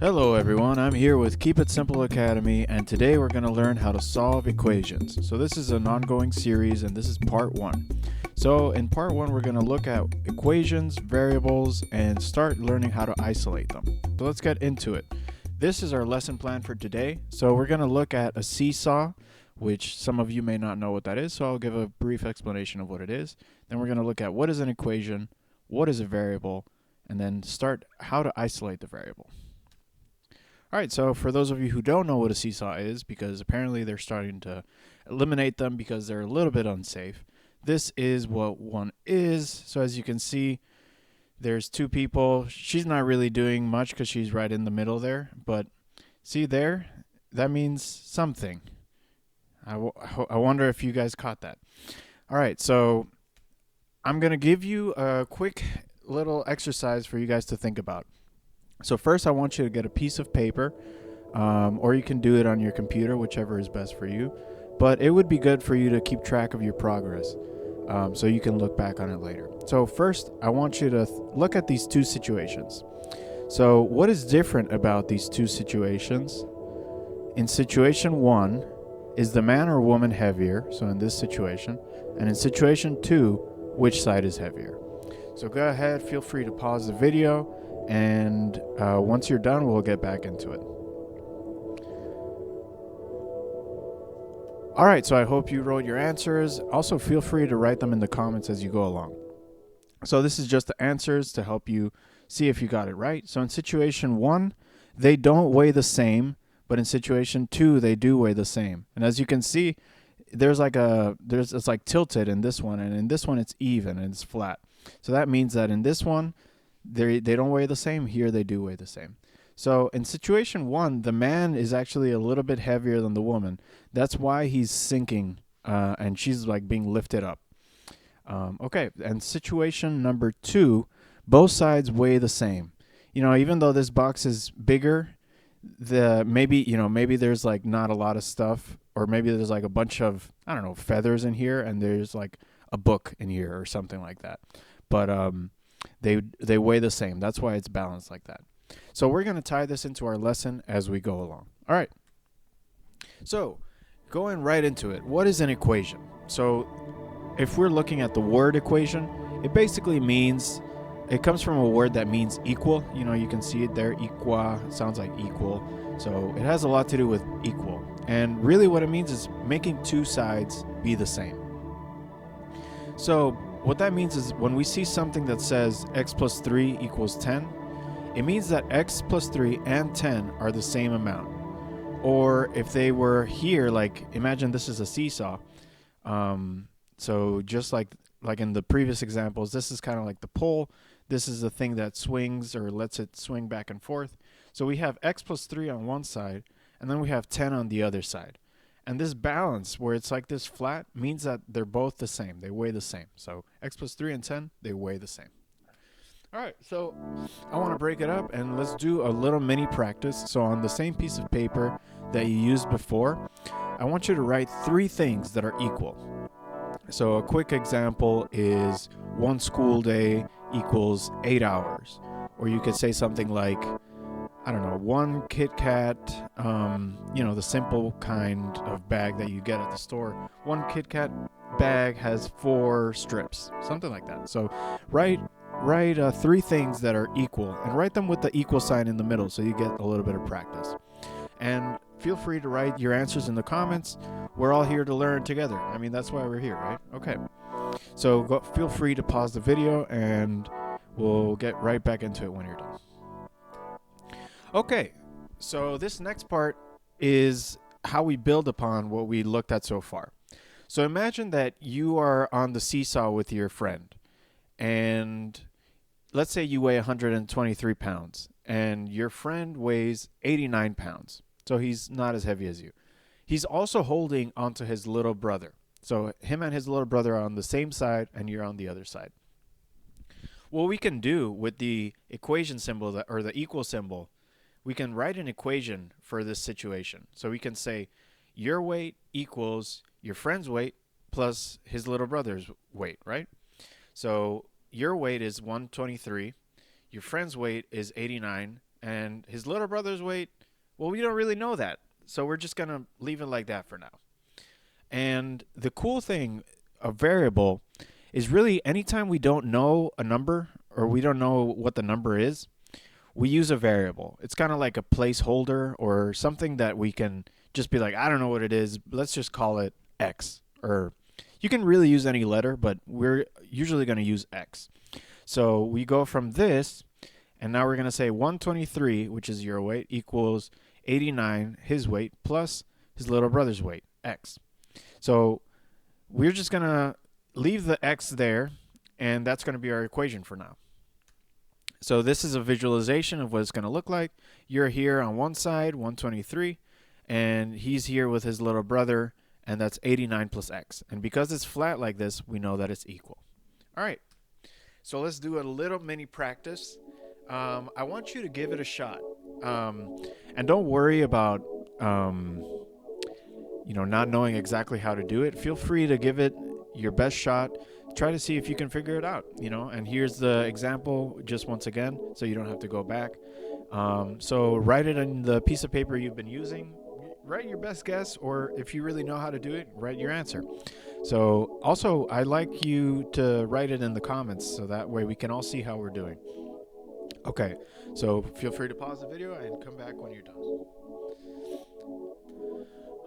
Hello everyone, I'm here with Keep It Simple Academy, and today we're going to learn how to solve equations. So this is an ongoing series and this is part 1. So in part 1 we're going to look at equations, variables, and start learning how to isolate them. So let's get into it. This is our lesson plan for today. So we're going to look at a seesaw, which some of you may not know what that is, so I'll give a brief explanation of what it is. Then we're going to look at what is an equation, what is a variable, and then start how to isolate the variable. Alright, so for those of you who don't know what a seesaw is, because apparently they're starting to eliminate them because they're a little bit unsafe, this is what one is. So as you can see, there's two people. She's not really doing much because she's right in the middle there, but see there? That means something. I wonder if you guys caught that. Alright, so I'm going to give you a quick little exercise for you guys to think about. So first I want you to get a piece of paper, or you can do it on your computer, whichever is best for you. But it would be good for you to keep track of your progress, so you can look back on it later. So first I want you to look at these two situations. So what is different about these two situations? In situation 1, is the man or woman heavier? So in this situation. And in situation 2, which side is heavier? So go ahead, feel free to pause the video. And once you're done, we'll get back into it. Alright, so I hope you wrote your answers. Also, feel free to write them in the comments as you go along. So this is just the answers to help you see if you got it right. So in situation 1, they don't weigh the same, but in situation 2, they do weigh the same. And as you can see, it's like tilted in this one, and in this one it's even and it's flat. So that means that in this one, they don't weigh the same. Here they do weigh the same. So in situation 1, the man is actually a little bit heavier than the woman. That's why he's sinking, and she's like being lifted up. Okay, and situation number 2, both sides weigh the same. You know, even though this box is bigger, maybe there's like not a lot of stuff, or maybe there's like a bunch of, I don't know, feathers in here, and there's like a book in here or something like that. But they weigh the same. That's why it's balanced like that. So we're going to tie this into our lesson as we go along. All right. So going right into it, what is an equation? So if we're looking at the word equation, it basically means, it comes from a word that means equal. You know, you can see it there, equa, sounds like equal. So it has a lot to do with equal. And really what it means is making two sides be the same. So what that means is when we see something that says x plus 3 equals 10, it means that x plus 3 and 10 are the same amount. Or if they were here, like imagine this is a seesaw. So just like in the previous examples, this is kind of like the pole. This is the thing that swings or lets it swing back and forth. So we have x plus 3 on one side, and then we have 10 on the other side. And this balance, where it's like this flat, means that they're both the same. They weigh the same. So x plus 3 and 10, they weigh the same. All right, so I want to break it up, and let's do a little mini practice. So on the same piece of paper that you used before, I want you to write 3 things that are equal. So a quick example is 1 school day equals 8 hours. Or you could say something like, I don't know, 1 Kit Kat, the simple kind of bag that you get at the store. 1 Kit Kat bag has 4 strips, something like that. So write 3 things that are equal, and write them with the equal sign in the middle so you get a little bit of practice. And feel free to write your answers in the comments. We're all here to learn together. I mean, that's why we're here, right? Okay. So feel free to pause the video, and we'll get right back into it when you're done. Okay, so this next part is how we build upon what we looked at so far. So imagine that you are on the seesaw with your friend, and let's say you weigh 123 pounds, and your friend weighs 89 pounds. So he's not as heavy as you. He's also holding onto his little brother. So him and his little brother are on the same side, and you're on the other side. What we can do with the equation symbol, or the equal symbol, we can write an equation for this situation. So we can say your weight equals your friend's weight plus his little brother's weight, right? So your weight is 123, your friend's weight is 89, And his little brother's weight, well, we don't really know that. So we're just going to leave it like that for now. And the cool thing, a variable, is really anytime we don't know a number or we don't know what the number is, we use a variable. It's kind of like a placeholder or something that we can just be like, I don't know what it is. Let's just call it X. Or you can really use any letter, but we're usually going to use X. So we go from this, and now we're going to say 123, which is your weight, equals 89, his weight, plus his little brother's weight, X. So we're just going to leave the X there, and that's going to be our equation for now. So this is a visualization of what it's going to look like. You're here on one side, 123, and he's here with his little brother, and that's 89 plus X. And because it's flat like this, we know that it's equal. All right, so let's do a little mini practice. I want you to give it a shot. And don't worry about not knowing exactly how to do it. Feel free to give it your best shot. Try to see if you can figure it out, and here's the example just once again, so you don't have to go back. So write it on the piece of paper you've been using. Write your best guess, or if you really know how to do it, write your answer. So also, I'd like you to write it in the comments so that way we can all see how we're doing. Okay, so feel free to pause the video and come back when you're done.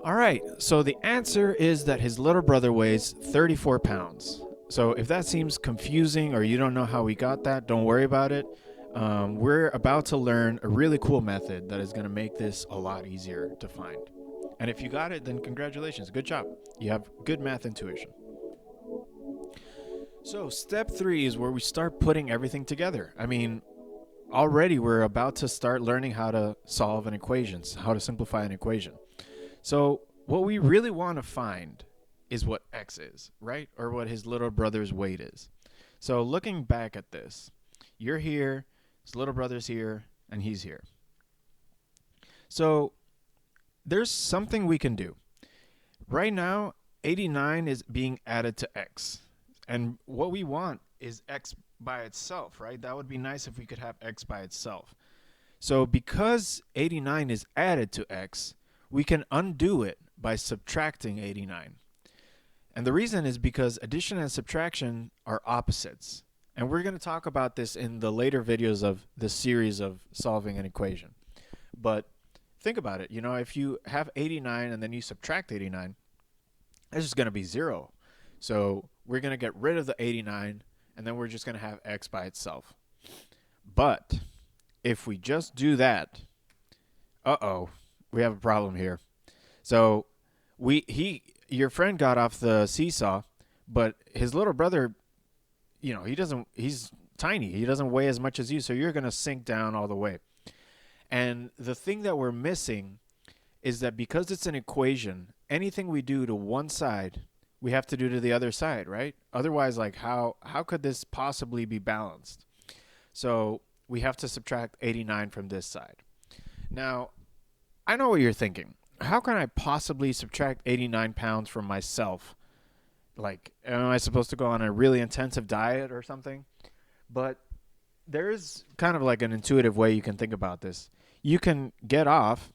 All right, so the answer is that his little brother weighs 34 pounds. So if that seems confusing or you don't know how we got that, don't worry about it. We're about to learn a really cool method that is going to make this a lot easier to find. And if you got it, then congratulations. Good job. You have good math intuition. So step 3 is where we start putting everything together. Already we're about to start learning how to solve an equation, how to simplify an equation. So what we really want to find is what X is, right? Or what his little brother's weight is. So looking back at this, you're here, his little brother's here, and he's here. So there's something we can do. Right now, 89 is being added to X. And what we want is X by itself, right? That would be nice if we could have X by itself. So because 89 is added to X, we can undo it by subtracting 89. And the reason is because addition and subtraction are opposites. And we're going to talk about this in the later videos of this series of solving an equation. But think about it. If you have 89 and then you subtract 89, it's just going to be 0. So we're going to get rid of the 89, and then we're just going to have X by itself. But if we just do that, we have a problem here. So your friend got off the seesaw, but his little brother, he's tiny. He doesn't weigh as much as you, so you're going to sink down all the way. And the thing that we're missing is that because it's an equation, anything we do to one side, we have to do to the other side, right? Otherwise, how could this possibly be balanced? So we have to subtract 89 from this side. Now, I know what you're thinking. How can I possibly subtract 89 pounds from myself? Am I supposed to go on a really intensive diet or something? But there is kind of an intuitive way you can think about this. You can get off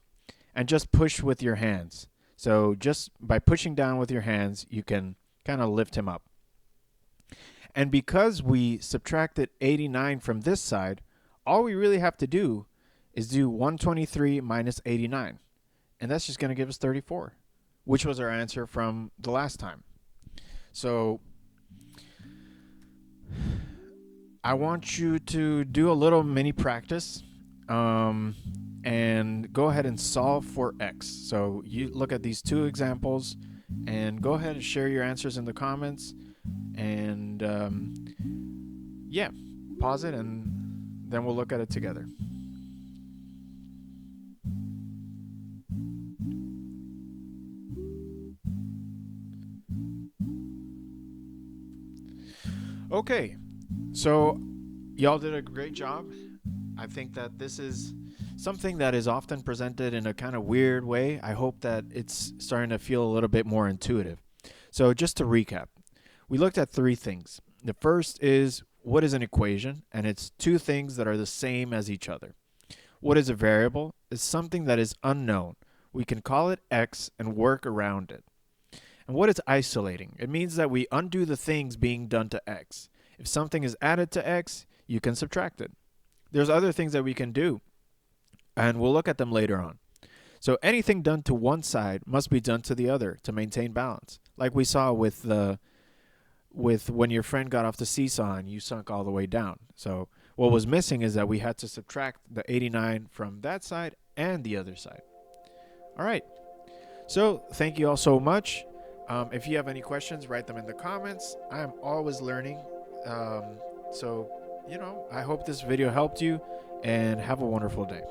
and just push with your hands. So just by pushing down with your hands, you can kind of lift him up. And because we subtracted 89 from this side, all we really have to do is do 123 minus 89. And that's just going to give us 34, which was our answer from the last time. So I want you to do a little mini practice and go ahead and solve for X. So you look at these two examples and go ahead and share your answers in the comments. And pause it and then we'll look at it together. Okay, so y'all did a great job. I think that this is something that is often presented in a kind of weird way. I hope that it's starting to feel a little bit more intuitive. So just to recap, we looked at 3 things. The first is, what is an equation? And it's 2 things that are the same as each other. What is a variable? Is something that is unknown. We can call it x and work around it. And what is isolating? It means that we undo the things being done to x. If something is added to x, you can subtract it. There's other things that we can do, and we'll look at them later on. So anything done to one side must be done to the other to maintain balance. Like we saw with when your friend got off the seesaw and you sunk all the way down. So what was missing is that we had to subtract the 89 from that side and the other side. All right. So thank you all so much. If you have any questions, write them in the comments. I am always learning. So, I hope this video helped you, and have a wonderful day.